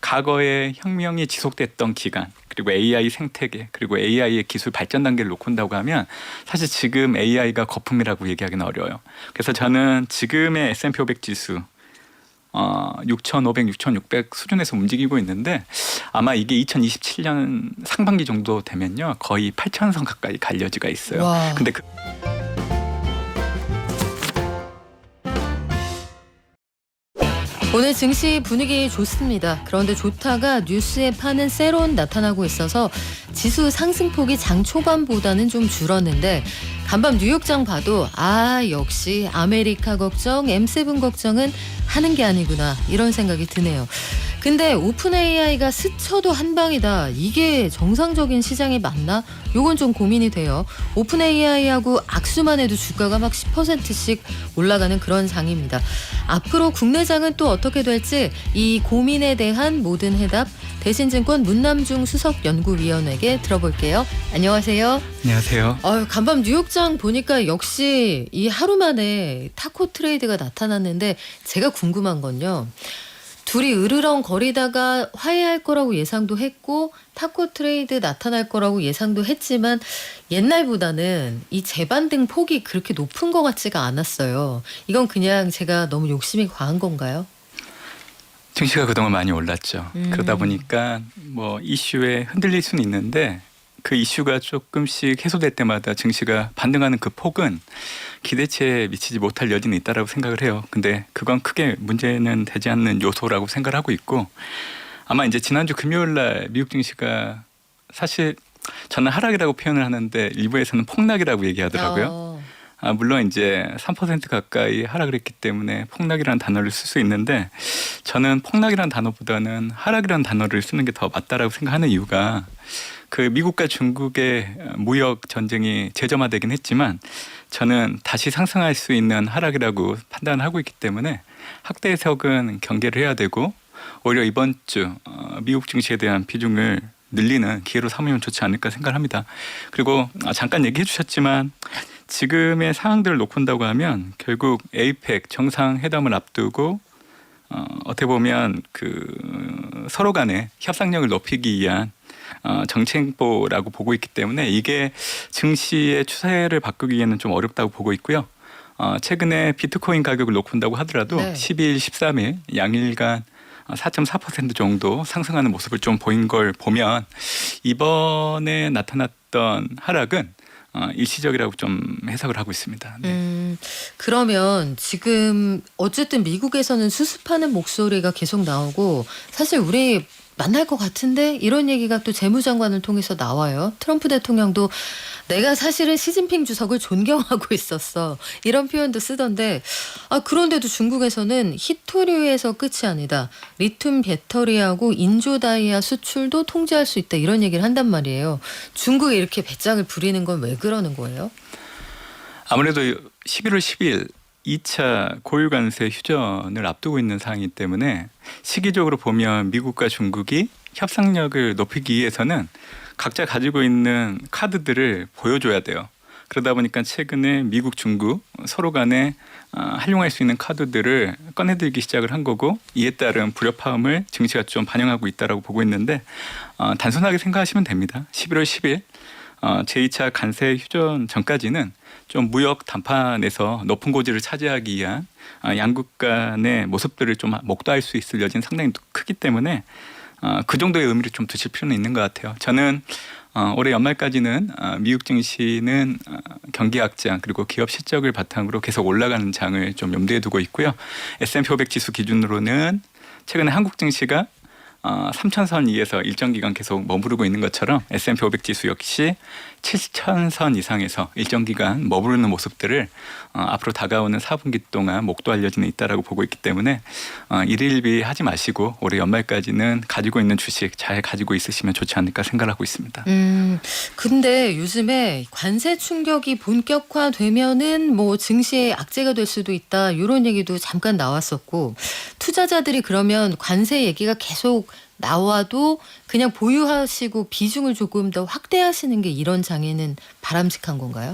과거의 혁명이 지속됐던 기간, 그리고 AI 생태계, 그리고 AI의 기술 발전 단계를 놓고 본다고 하면 사실 지금 AI가 거품이라고 얘기하기는 어려워요. 그래서 저는 지금의 S&P 500 지수 6,500, 6,600 수준에서 움직이고 있는데 아마 이게 2027년 상반기 정도 되면요 거의 8,000선 가까이 갈 여지가 있어요. 와. 근데 오늘 증시 분위기 좋습니다. 그런데 좋다가 뉴스에 파는 세론 나타나고 있어서 지수 상승폭이 장 초반보다는 좀 줄었는데 간밤 뉴욕장 봐도 역시 아메리카 걱정, M7 걱정은 하는 게 아니구나 이런 생각이 드네요. 근데 오픈 AI가 스쳐도 한 방이다. 이게 정상적인 시장이 맞나? 요건 좀 고민이 돼요. 오픈 AI하고 악수만 해도 주가가 막 10%씩 올라가는 그런 장입니다. 앞으로 국내장은 또 어떻게 될지 이 고민에 대한 모든 해답 대신증권 문남중 수석연구위원에게 들어볼게요. 안녕하세요. 안녕하세요. 간밤 뉴욕장 보니까 역시 이 하루 만에 타코 트레이드가 나타났는데 제가 궁금한 건요. 둘이 으르렁거리다가 화해할 거라고 예상도 했고 타코 트레이드 나타날 거라고 예상도 했지만 옛날보다는 이 재반등 폭이 그렇게 높은 것 같지가 않았어요. 이건 그냥 제가 너무 욕심이 과한 건가요? 증시가 그동안 많이 올랐죠. 그러다 보니까 뭐 이슈에 흔들릴 수는 있는데 그 이슈가 조금씩 해소될 때마다 증시가 반등하는 그 폭은 기대치에 미치지 못할 여지는 있다라고 생각을 해요. 근데 그건 크게 문제는 되지 않는 요소라고 생각을 하고 있고 아마 이제 지난주 금요일 날 미국 증시가 사실 저는 하락이라고 표현을 하는데 일부에서는 폭락이라고 얘기하더라고요. 물론 이제 3% 가까이 하락을 했기 때문에 폭락이라는 단어를 쓸 수 있는데 저는 폭락이라는 단어보다는 하락이라는 단어를 쓰는 게 더 맞다라고 생각하는 이유가 그 미국과 중국의 무역 전쟁이 재점화되긴 했지만 저는 다시 상승할 수 있는 하락이라고 판단하고 있기 때문에 확대 해석은 경계를 해야 되고 오히려 이번 주 미국 증시에 대한 비중을 늘리는 기회로 삼으면 좋지 않을까 생각합니다. 그리고 잠깐 얘기해 주셨지만 지금의 상황들을 놓고 본다고 하면 결국 에이펙 정상회담을 앞두고 어떻게 보면 그 서로 간의 협상력을 높이기 위한 정책보라고 보고 있기 때문에 이게 증시의 추세를 바꾸기 위해는 좀 어렵다고 보고 있고요. 최근에 비트코인 가격을 놓고 본다고 하더라도 12일, 13일 양일간 4.4% 정도 상승하는 모습을 좀 보인 걸 보면 이번에 나타났던 하락은 일시적이라고 좀 해석을 하고 있습니다. 네. 그러면 지금 어쨌든 미국에서는 수습하는 목소리가 계속 나오고 사실 우리 만날 것 같은데 이런 얘기가 또 재무장관을 통해서 나와요. 트럼프 대통령도 내가 사실은 시진핑 주석을 존경하고 있었어. 이런 표현도 쓰던데 그런데도 중국에서는 히토류에서 끝이 아니다. 리튬 배터리하고 인조 다이아 수출도 통제할 수 있다. 이런 얘기를 한단 말이에요. 중국이 이렇게 배짱을 부리는 건 왜 그러는 거예요? 아무래도 11월 10일 2차 고유 관세 휴전을 앞두고 있는 상황이기 때문에 시기적으로 보면 미국과 중국이 협상력을 높이기 위해서는 각자 가지고 있는 카드들을 보여줘야 돼요. 그러다 보니까 최근에 미국, 중국 서로 간에 활용할 수 있는 카드들을 꺼내들기 시작을 한 거고 이에 따른 불협화음을 증시가 좀 반영하고 있다고 보고 있는데 단순하게 생각하시면 됩니다. 11월 10일 제2차 관세 휴전 전까지는 좀 무역 담판에서 높은 고지를 차지하기 위한 양국 간의 모습들을 좀 목도할 수 있을 여지는 상당히 크기 때문에 그 정도의 의미를 좀 두실 필요는 있는 것 같아요. 저는 올해 연말까지는 미국 증시는 경기 확장 그리고 기업 실적을 바탕으로 계속 올라가는 장을 좀 염두에 두고 있고요. S&P 500 지수 기준으로는 최근에 한국 증시가 3,000선 위에서 일정 기간 계속 머무르고 있는 것처럼 S&P 500 지수 역시 7,000선 이상에서 일정 기간 머무르는 모습들을 앞으로 다가오는 4분기 동안 목도할 여지는 있다라고 보고 있기 때문에 일일비 하지 마시고 올해 연말까지는 가지고 있는 주식 잘 가지고 있으시면 좋지 않을까 생각하고 있습니다. 근데 요즘에 관세 충격이 본격화되면은 뭐 증시에 악재가 될 수도 있다 이런 얘기도 잠깐 나왔었고 투자자들이 그러면 관세 얘기가 계속 나와도 그냥 보유하시고 비중을 조금 더 확대하시는 게 이런 장에는 바람직한 건가요?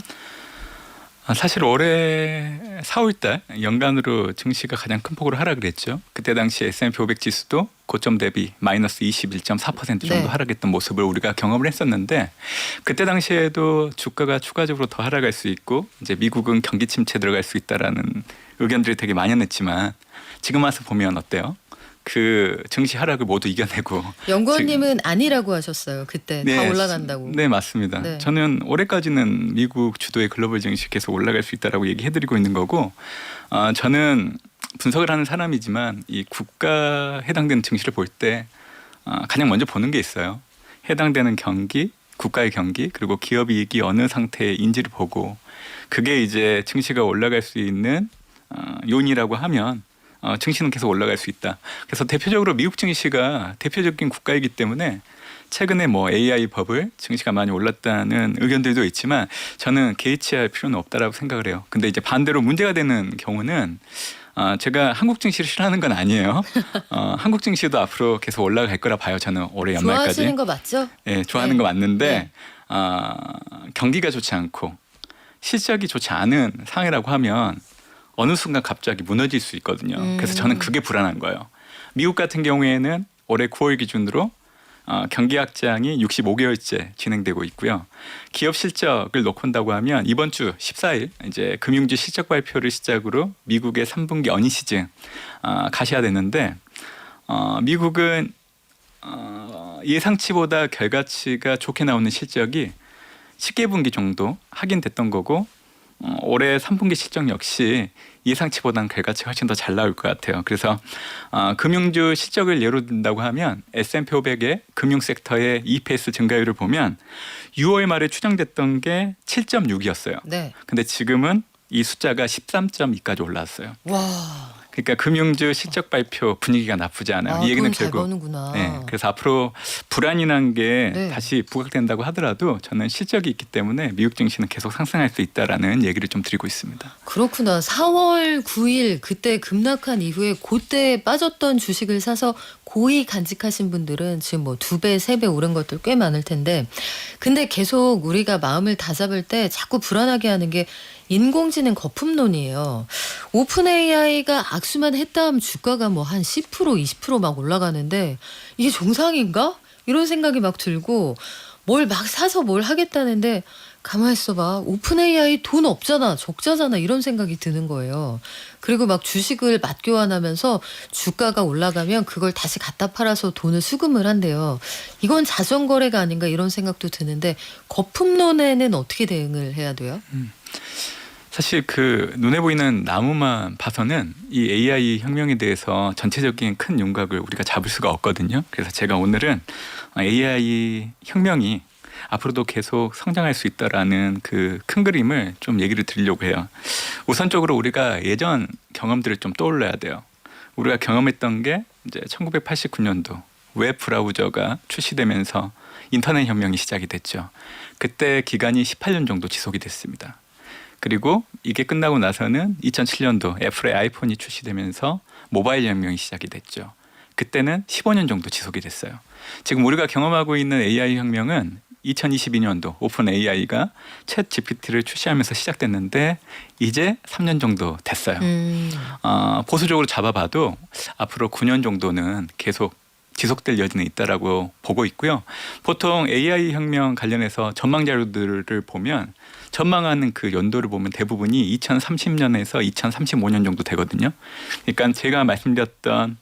사실 올해 4월달 연간으로 증시가 가장 큰 폭으로 하락을 했죠. 그때 당시 S&P 500 지수도 고점 대비 마이너스 21.4% 정도 네. 하락했던 모습을 우리가 경험을 했었는데 그때 당시에도 주가가 추가적으로 더 하락할 수 있고 이제 미국은 경기 침체 들어갈 수 있다라는 의견들이 되게 만연했지만 지금 와서 보면 어때요? 그 증시 하락을 모두 이겨내고 연구원님은 아니라고 하셨어요. 그때 다 올라간다고. 네, 맞습니다. 네. 저는 올해까지는 미국 주도의 글로벌 증시 계속 올라갈 수 있다라고 얘기해드리고 있는 거고 저는 분석을 하는 사람이지만 이 국가 해당되는 증시를 볼 때 가장 먼저 보는 게 있어요. 해당되는 경기, 국가의 경기 그리고 기업 이익이 어느 상태인지를 보고 그게 이제 증시가 올라갈 수 있는 요인이라고 하면 증시는 계속 올라갈 수 있다. 그래서 대표적으로 미국 증시가 대표적인 국가이기 때문에 최근에 뭐 AI 버블 증시가 많이 올랐다는 의견들도 있지만 저는 개의치할 필요는 없다라고 생각을 해요. 근데 이제 반대로 문제가 되는 경우는 제가 한국 증시를 싫어하는 건 아니에요. 한국 증시도 앞으로 계속 올라갈 거라 봐요. 저는 올해 연말까지. 좋아하시는 거 맞죠? 네, 좋아하는 네. 거 맞는데 네. 경기가 좋지 않고 실적이 좋지 않은 상황이라고 하면 어느 순간 갑자기 무너질 수 있거든요. 그래서 저는 그게 불안한 거예요. 미국 같은 경우에는 올해 9월 기준으로 경기 확장이 65개월째 진행되고 있고요. 기업 실적을 놓고 본다고 하면 이번 주 14일 이제 금융주 실적 발표를 시작으로 미국의 3분기 어닝 시즌 가셔야 되는데 미국은 예상치보다 결과치가 좋게 나오는 실적이 10개분기 정도 확인됐던 거고 올해 3분기 실적 역시 예상치보다는 결과치가 훨씬 더 잘 나올 것 같아요. 그래서 금융주 실적을 예로 든다고 하면 S&P 500의 금융 섹터의 EPS 증가율을 보면 6월 말에 추정됐던 게 7.6이었어요. 네. 근데 지금은 이 숫자가 13.2까지 올라왔어요. 와. 그러니까 금융주 실적 발표 분위기가 나쁘지 않아요. 이 얘기는 돈 잘 결국 버는구나. 네, 그래서 앞으로 불안이란 게 네. 다시 부각된다고 하더라도 저는 실적이 있기 때문에 미국 증시는 계속 상승할 수 있다라는 얘기를 좀 드리고 있습니다. 그렇구나. 4월 9일 그때 급락한 이후에 그때 빠졌던 주식을 사서 고이 간직하신 분들은 지금 뭐 2배, 3배 오른 것들 꽤 많을 텐데 근데 계속 우리가 마음을 다잡을 때 자꾸 불안하게 하는 게 인공지능 거품론이에요. 오픈 AI가 악수만 했다 하면 주가가 뭐 한 10%, 20% 막 올라가는데 이게 정상인가? 이런 생각이 막 들고 뭘 막 사서 뭘 하겠다는데 가만히 있어봐. 오픈 AI 돈 없잖아. 적자잖아. 이런 생각이 드는 거예요. 그리고 막 주식을 맞교환하면서 주가가 올라가면 그걸 다시 갖다 팔아서 돈을 수금을 한대요. 이건 자전거래가 아닌가 이런 생각도 드는데 거품론에는 어떻게 대응을 해야 돼요? 사실 그 눈에 보이는 나무만 봐서는 이 AI 혁명에 대해서 전체적인 큰 윤곽을 우리가 잡을 수가 없거든요. 그래서 제가 오늘은 AI 혁명이 앞으로도 계속 성장할 수 있다라는 그 큰 그림을 좀 얘기를 드리려고 해요. 우선적으로 우리가 예전 경험들을 좀 떠올려야 돼요. 우리가 경험했던 게 이제 1989년도 웹 브라우저가 출시되면서 인터넷 혁명이 시작이 됐죠. 그때 기간이 18년 정도 지속이 됐습니다. 그리고 이게 끝나고 나서는 2007년도 애플의 아이폰이 출시되면서 모바일 혁명이 시작이 됐죠. 그때는 15년 정도 지속이 됐어요. 지금 우리가 경험하고 있는 AI 혁명은 2022년도 오픈 AI가 챗 GPT를 출시하면서 시작됐는데 이제 3년 정도 됐어요. 보수적으로 잡아봐도 앞으로 9년 정도는 계속 지속될 여지는 있다라고 보고 있고요. 보통 AI 혁명 관련해서 전망 자료들을 보면 전망하는 그 연도를 보면 대부분이 2030년에서 2035년 정도 되거든요. 그러니까 제가 말씀드렸던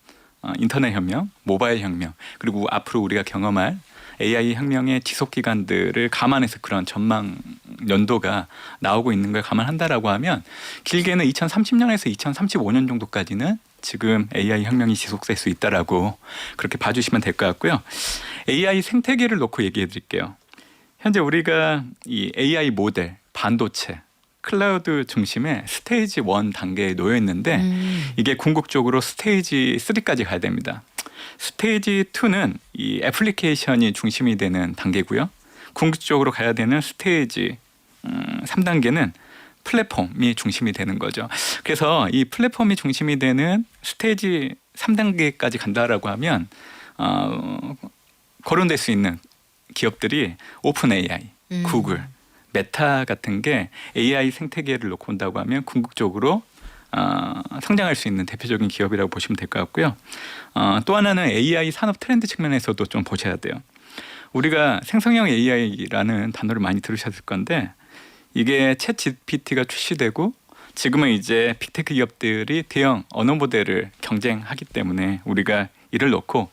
인터넷 혁명, 모바일 혁명, 그리고 앞으로 우리가 경험할 AI 혁명의 지속 기간들을 감안해서 그런 전망 연도가 나오고 있는 걸 감안한다라고 하면 길게는 2030년에서 2035년 정도까지는 지금 AI 혁명이 지속될 수 있다라고 그렇게 봐주시면 될 것 같고요. AI 생태계를 놓고 얘기해 드릴게요. 현재 우리가 이 AI 모델, 반도체, 클라우드 중심의 스테이지 1 단계에 놓여 있는데 이게 궁극적으로 스테이지 3까지 가야 됩니다. 스테이지 2는 이 애플리케이션이 중심이 되는 단계고요. 궁극적으로 가야 되는 스테이지 3단계는 플랫폼이 중심이 되는 거죠. 그래서 이 플랫폼이 중심이 되는 스테이지 3단계까지 간다라고 하면 거론될 수 있는 기업들이 오픈 AI, 구글, 메타 같은 게 AI 생태계를 놓고 본다고 하면 궁극적으로 성장할 수 있는 대표적인 기업이라고 보시면 될 것 같고요. 또 하나는 AI 산업 트렌드 측면에서도 좀 보셔야 돼요. 우리가 생성형 AI라는 단어를 많이 들으셨을 건데 이게 챗 GPT가 출시되고 지금은 이제 빅테크 기업들이 대형 언어 모델을 경쟁하기 때문에 우리가 이를 놓고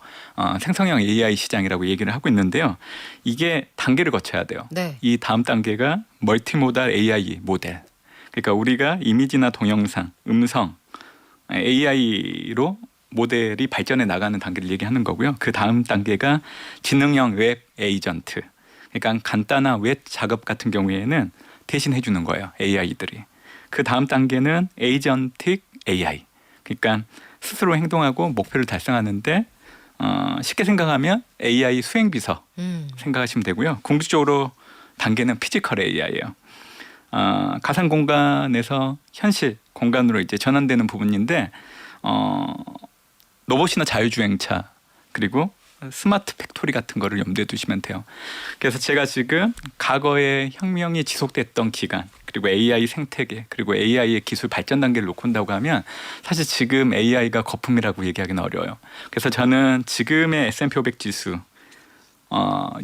생성형 AI 시장이라고 얘기를 하고 있는데요. 이게 단계를 거쳐야 돼요. 네. 이 다음 단계가 멀티모달 AI 모델. 그러니까 우리가 이미지나 동영상, 음성, AI로 모델이 발전해 나가는 단계를 얘기하는 거고요. 그 다음 단계가 지능형 웹 에이전트. 그러니까 간단한 웹 작업 같은 경우에는 대신 해주는 거예요. AI들이. 그 다음 단계는 에이전틱 AI. 그러니까 스스로 행동하고 목표를 달성하는데 쉽게 생각하면 AI 수행비서 생각하시면 되고요. 궁극적으로 단계는 피지컬 AI예요. 가상 공간에서 현실 공간으로 이제 전환되는 부분인데 로봇이나 자율주행차 그리고 스마트 팩토리 같은 거를 염두에 두시면 돼요. 그래서 제가 지금 과거의 혁명이 지속됐던 기간 그리고 AI 생태계 그리고 AI의 기술 발전 단계를 놓고 온다고 하면 사실 지금 AI가 거품이라고 얘기하기는 어려워요. 그래서 저는 지금의 S&P 500 지수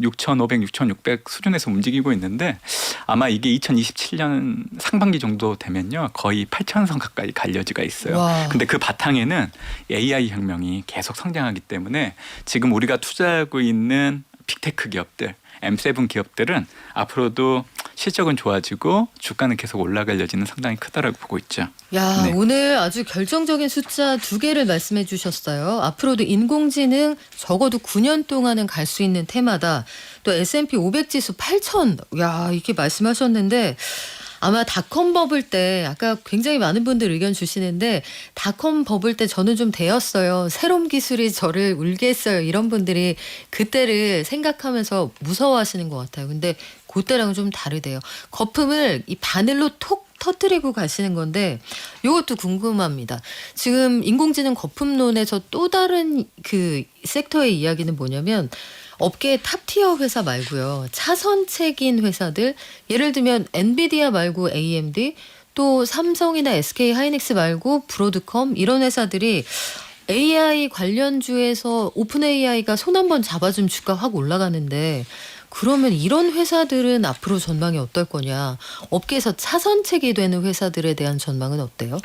6,500, 6,600 수준에서 움직이고 있는데 아마 이게 2027년 상반기 정도 되면요 거의 8,000선 가까이 갈 여지가 있어요. 와. 근데 그 바탕에는 AI 혁명이 계속 성장하기 때문에 지금 우리가 투자하고 있는 빅테크 기업들, M7 기업들은 앞으로도 실적은 좋아지고 주가는 계속 올라갈 여지는 상당히 크다라고 보고 있죠. 야, 네. 오늘 아주 결정적인 숫자 2개를 말씀해 주셨어요. 앞으로도 인공지능 적어도 9년 동안은 갈 수 있는 테마다. 또 S&P 500 지수 8,000. 야, 이렇게 말씀하셨는데 아마 닷컴 버블 때 아까 굉장히 많은 분들 의견 주시는데 닷컴 버블 때 저는 좀 되었어요. 새로운 기술이 저를 울게 했어요. 이런 분들이 그때를 생각하면서 무서워하시는 것 같아요. 근데 그때랑은 좀 다르대요. 거품을 이 바늘로 톡 터뜨리고 가시는 건데 이것도 궁금합니다. 지금 인공지능 거품론에서 또 다른 그 섹터의 이야기는 뭐냐면 업계의 탑티어 회사 말고요. 차선책인 회사들 예를 들면 엔비디아 말고 AMD 또 삼성이나 SK 하이닉스 말고 브로드컴 이런 회사들이 AI 관련주에서 오픈 AI가 손 한번 잡아주면 주가 확 올라가는데 그러면 이런 회사들은 앞으로 전망이 어떨 거냐. 업계에서 차선책이 되는 회사들에 대한 전망은 어때요?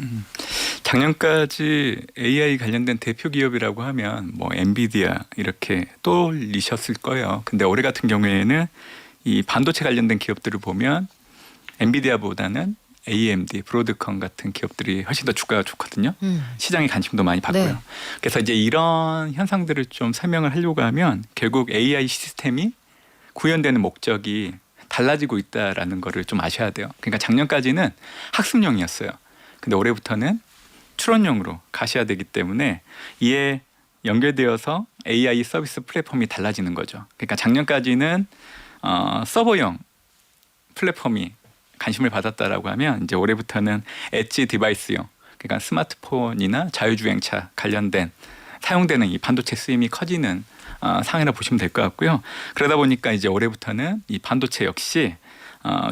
작년까지 AI 관련된 대표 기업이라고 하면 뭐 엔비디아 이렇게 떠올리셨을 거예요. 근데 올해 같은 경우에는 이 반도체 관련된 기업들을 보면 엔비디아보다는 AMD, 브로드컴 같은 기업들이 훨씬 더 주가가 좋거든요. 시장에 관심도 많이 받고요. 네. 그래서 이제 이런 현상들을 좀 설명을 하려고 하면 결국 AI 시스템이 구현되는 목적이 달라지고 있다라는 거를 좀 아셔야 돼요. 그러니까 작년까지는 학습용이었어요. 근데 올해부터는 추론용으로 가셔야 되기 때문에 이에 연결되어서 AI 서비스 플랫폼이 달라지는 거죠. 그러니까 작년까지는 서버용 플랫폼이 관심을 받았다라고 하면 이제 올해부터는 엣지 디바이스용 그러니까 스마트폰이나 자율주행차 관련된 사용되는 이 반도체 쓰임이 커지는 상황이라 보시면 될 것 같고요. 그러다 보니까 이제 올해부터는 이 반도체 역시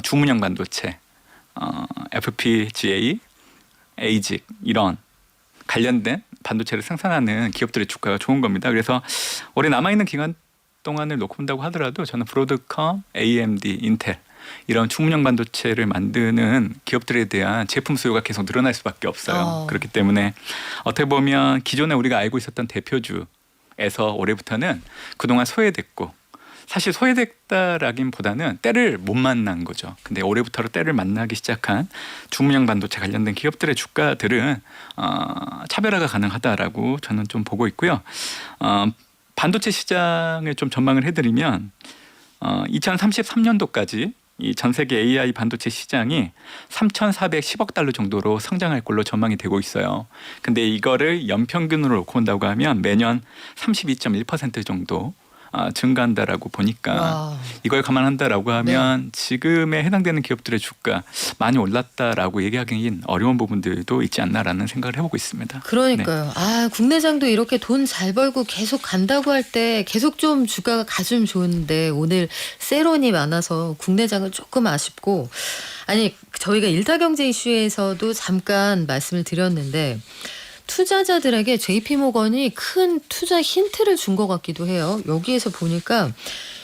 주문형 반도체, FPGA, ASIC 이런 관련된 반도체를 생산하는 기업들의 주가가 좋은 겁니다. 그래서 올해 남아있는 기간 동안을 놓고 본다고 하더라도 저는 브로드컴, AMD, 인텔 이런 주문형 반도체를 만드는 기업들에 대한 제품 수요가 계속 늘어날 수밖에 없어요. 그렇기 때문에 어떻게 보면 기존에 우리가 알고 있었던 대표주에서 올해부터는 그동안 소외됐고 사실 소외됐다라기보다는 때를 못 만난 거죠. 근데 올해부터 때를 만나기 시작한 주문형 반도체 관련된 기업들의 주가들은 차별화가 가능하다라고 저는 좀 보고 있고요. 반도체 시장을 좀 전망을 해드리면 2033년도까지 이 전 세계 AI 반도체 시장이 3,410억 달러 정도로 성장할 걸로 전망이 되고 있어요. 근데 이거를 연평균으로 놓고 온다고 하면 매년 32.1% 정도 증가한다라고 보니까 와. 이걸 감안한다라고 하면 지금에 해당되는 기업들의 주가 많이 올랐다라고 얘기하기는 어려운 부분들도 있지 않나라는 생각을 해보고 있습니다. 그러니까요. 아, 국내장도 이렇게 돈 잘 벌고 계속 간다고 할 때 계속 좀 주가가 가주면 좋은데 오늘 세론이 많아서 국내장은 조금 아쉽고, 아니 저희가 일타경제 이슈에서도 잠깐 말씀을 드렸는데 투자자들에게 JP모건이 큰 투자 힌트를 준 것 같기도 해요. 여기에서 보니까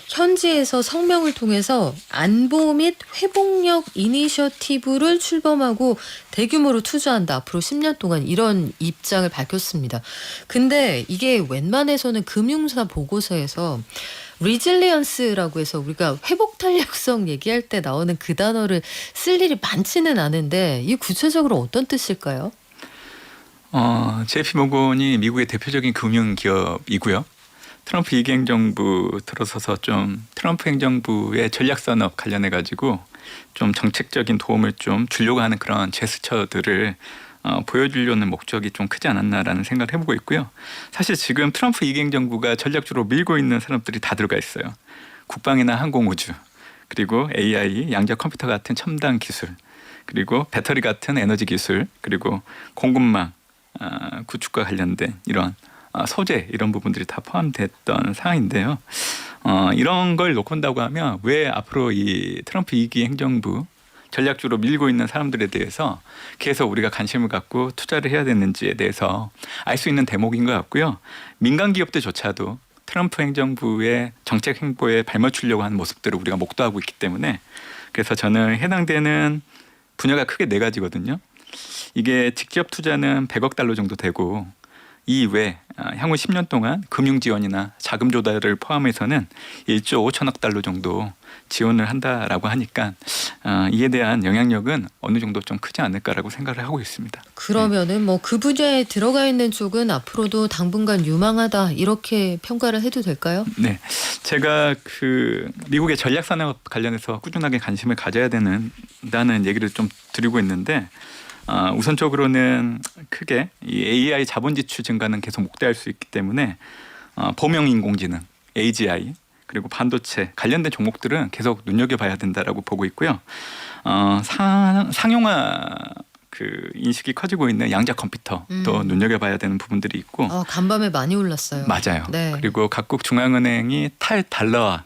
현지에서 성명을 통해서 안보 및 회복력 이니셔티브를 출범하고 대규모로 투자한다. 앞으로 10년 동안 이런 입장을 밝혔습니다. 근데 이게 웬만해서는 금융사 보고서에서 리질리언스라고 해서 우리가 회복 탄력성 얘기할 때 나오는 그 단어를 쓸 일이 많지는 않은데 이 구체적으로 어떤 뜻일까요? JP모건이 미국의 대표적인 금융 기업이고요. 트럼프 2기 행정부 들어서서 좀 트럼프 행정부의 전략 산업 관련해 가지고 좀 정책적인 도움을 좀 주려고 하는 그런 제스처들을 보여주려는 목적이 좀 크지 않았나라는 생각을 해보고 있고요. 사실 지금 트럼프 2기 행정부가 전략적으로 밀고 있는 산업들이 다 들어가 있어요. 국방이나 항공우주, 그리고 AI, 양자 컴퓨터 같은 첨단 기술, 그리고 배터리 같은 에너지 기술, 그리고 공급망 구축과 관련된 이런 소재 이런 부분들이 다 포함됐던 사항인데요. 이런 걸 놓고 본다고 하면 왜 앞으로 이 트럼프 2기 행정부 전략적으로 밀고 있는 사람들에 대해서 계속 우리가 관심을 갖고 투자를 해야 되는지에 대해서 알 수 있는 대목인 것 같고요. 민간 기업들조차도 트럼프 행정부의 정책 행보에 발맞추려고 하는 모습들을 우리가 목도하고 있기 때문에, 그래서 저는 해당되는 분야가 크게 4가지거든요. 이게 직접 투자는 100억 달러 정도 되고, 이외 향후 10년 동안 금융 지원이나 자금 조달을 포함해서는 1조 5천억 달러 정도 지원을 한다라고 하니까 이에 대한 영향력은 어느 정도 좀 크지 않을까라고 생각을 하고 있습니다. 그러면은 뭐 그 분야에 들어가 있는 쪽은 앞으로도 당분간 유망하다 이렇게 평가를 해도 될까요? 네, 제가 그 미국의 전략 산업 관련해서 꾸준하게 관심을 가져야 된다는 얘기를 좀 드리고 있는데, 우선적으로는 크게 이 AI 자본 지출 증가는 계속 목도할 수 있기 때문에 범용 인공지능, AGI, 그리고 반도체 관련된 종목들은 계속 눈여겨봐야 된다라고 보고 있고요. 상용화 그 인식이 커지고 있는 양자 컴퓨터도 눈여겨봐야 되는 부분들이 있고. 간밤에 많이 올랐어요. 맞아요. 네. 그리고 각국 중앙은행이 탈달러화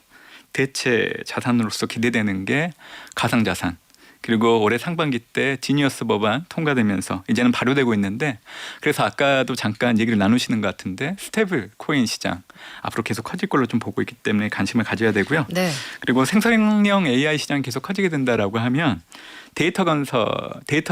대체 자산으로서 기대되는 게 가상자산, 그리고 올해 상반기 때 지니어스 법안 통과되면서 이제는 발효되고 있는데, 그래서 아까도 잠깐 얘기를 나누시는 것 같은데 스테이블 코인 시장 앞으로 계속 커질 걸로 좀 보고 있기 때문에 관심을 가져야 되고요. 네. 그리고 생성형 AI 시장이 계속 커지게 된다라고 하면 데이터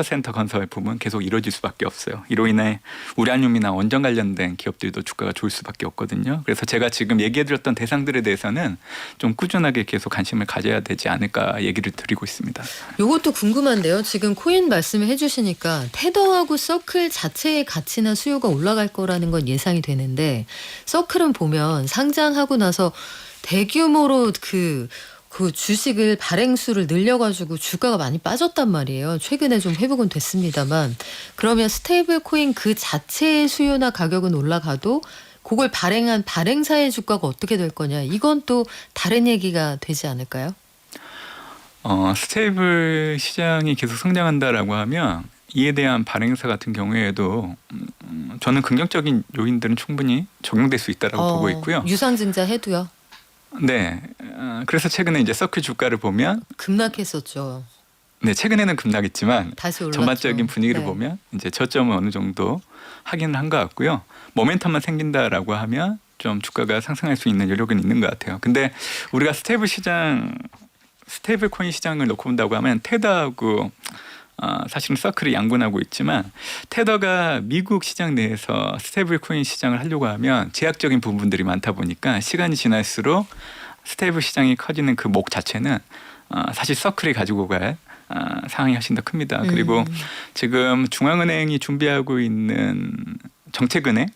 센터 건설 부분 계속 이루어질 수밖에 없어요. 이로 인해 우라늄이나 원전 관련된 기업들도 주가가 좋을 수밖에 없거든요. 그래서 제가 지금 얘기해드렸던 대상들에 대해서는 좀 꾸준하게 계속 관심을 가져야 되지 않을까 얘기를 드리고 있습니다. 요것도 궁금한데요. 지금 코인 말씀을 해주시니까 테더하고 서클 자체의 가치나 수요가 올라갈 거라는 건 예상이 되는데, 서클은 보면 상장하고 나서 대규모로 그 주식을 발행수를 늘려가지고 주가가 많이 빠졌단 말이에요. 최근에 좀 회복은 됐습니다만, 그러면 스테이블 코인 그 자체의 수요나 가격은 올라가도 그걸 발행한 발행사의 주가가 어떻게 될 거냐, 이건 또 다른 얘기가 되지 않을까요? 스테이블 시장이 계속 성장한다라고 하면 이에 대한 발행사 같은 경우에도 저는 긍정적인 요인들은 충분히 적용될 수 있다라고 보고 있고요. 유상증자 해도요? 네, 그래서 최근에 이제 서클 주가를 보면 급락했었죠. 네, 최근에는 급락했지만 다시 올랐죠. 전반적인 분위기를 네. 보면 이제 저점은 어느 정도 하기는 한 것 같고요. 모멘텀만 생긴다라고 하면 좀 주가가 상승할 수 있는 여력은 있는 것 같아요. 근데 우리가 스테이블 코인 시장을 놓고 본다고 하면 테더하고 사실은 서클이 양분하고 있지만, 테더가 미국 시장 내에서 스테이블 코인 시장을 하려고 하면 제약적인 부분들이 많다 보니까 시간이 지날수록 스테이블 시장이 커지는 그 목 자체는 사실 서클이 가지고 갈 상황이 훨씬 더 큽니다. 그리고 지금 중앙은행이 준비하고 있는 정책은행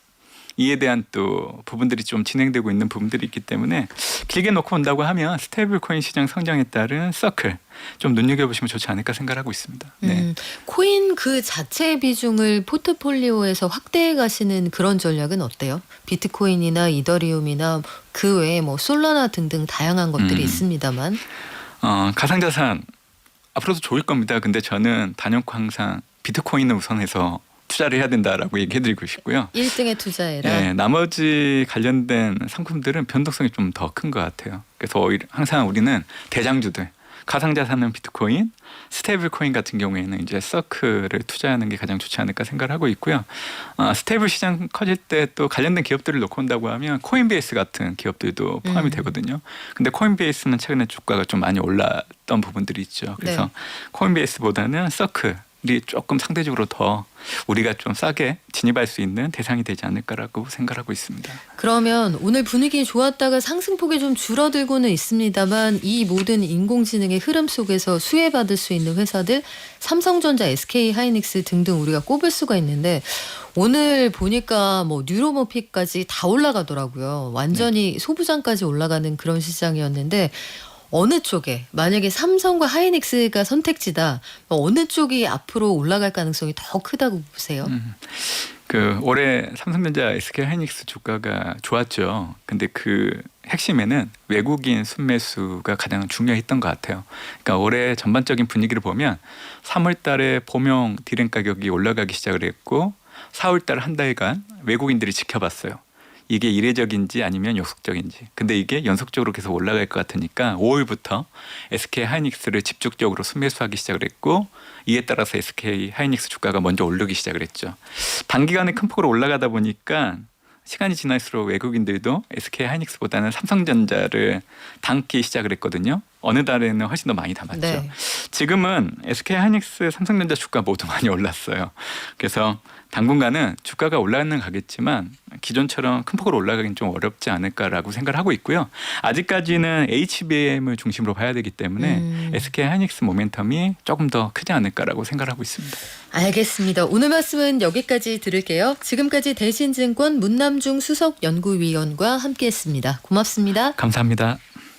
이에 대한 또 부분들이 좀 진행되고 있는 부분들이 있기 때문에 길게 놓고 온다고 하면 스테이블 코인 시장 성장에 따른 서클 좀 눈여겨보시면 좋지 않을까 생각하고 있습니다. 네. 코인 그 자체의 비중을 포트폴리오에서 확대해 가시는 그런 전략은 어때요? 비트코인이나 이더리움이나 그 외에 뭐 솔라나 등등 다양한 것들이 있습니다만. 가상자산 앞으로도 좋을 겁니다. 근데 저는 단연코 항상 비트코인을 우선해서 투자를 해야 된다라고 얘기해드리고 싶고요. 1등에 투자해라. 네, 나머지 관련된 상품들은 변동성이 좀 더 큰 것 같아요. 그래서 항상 우리는 대장주들, 가상자산은 비트코인, 스테이블 코인 같은 경우에는 이제 서클을 투자하는 게 가장 좋지 않을까 생각을 하고 있고요. 스테이블 시장 커질 때 또 관련된 기업들을 놓고 온다고 하면 코인베이스 같은 기업들도 포함이 되거든요. 근데 코인베이스는 최근에 주가가 좀 많이 올랐던 부분들이 있죠. 그래서 네. 코인베이스보다는 서클이 조금 상대적으로 더 우리가 좀 싸게 진입할 수 있는 대상이 되지 않을까라고 생각하고 있습니다. 그러면 오늘 분위기 좋았다가 상승폭이 좀 줄어들고는 있습니다만 이 모든 인공지능의 흐름 속에서 수혜받을 수 있는 회사들 삼성전자, SK하이닉스 등등 우리가 꼽을 수가 있는데 오늘 보니까 뭐 뉴로모피까지 다 올라가더라고요. 완전히 소부장까지 올라가는 그런 시장이었는데 어느 쪽에 만약에 삼성과 하이닉스가 선택지다 어느 쪽이 앞으로 올라갈 가능성이 더 크다고 보세요? 그 올해 삼성전자, SK하이닉스 주가가 좋았죠. 근데 그 핵심에는 외국인 순매수가 가장 중요했던 것 같아요. 그러니까 올해 전반적인 분위기를 보면 3월달에 봄용 디램 가격이 올라가기 시작을 했고 4월달 한 달간 외국인들이 지켜봤어요. 이게 이례적인지 아니면 역속적인지. 근데 이게 연속적으로 계속 올라갈 것 같으니까 5월부터 SK하이닉스를 집중적으로 순매수하기 시작을 했고 이에 따라서 SK하이닉스 주가가 먼저 오르기 시작을 했죠. 단기간에 큰 폭으로 올라가다 보니까 시간이 지날수록 외국인들도 SK하이닉스보다는 삼성전자를 담기 시작을 했거든요. 어느 달에는 훨씬 더 많이 담았죠. 네. 지금은 SK하이닉스, 삼성전자 주가 모두 많이 올랐어요. 그래서 당분간은 주가가 올라가는 가겠지만 기존처럼 큰 폭으로 올라가긴 좀 어렵지 않을까라고 생각을 하고 있고요. 아직까지는 HBM을 중심으로 봐야 되기 때문에 SK하이닉스 모멘텀이 조금 더 크지 않을까라고 생각을 하고 있습니다. 알겠습니다. 오늘 말씀은 여기까지 들을게요. 지금까지 대신증권 문남중 수석연구위원과 함께했습니다. 고맙습니다. 감사합니다.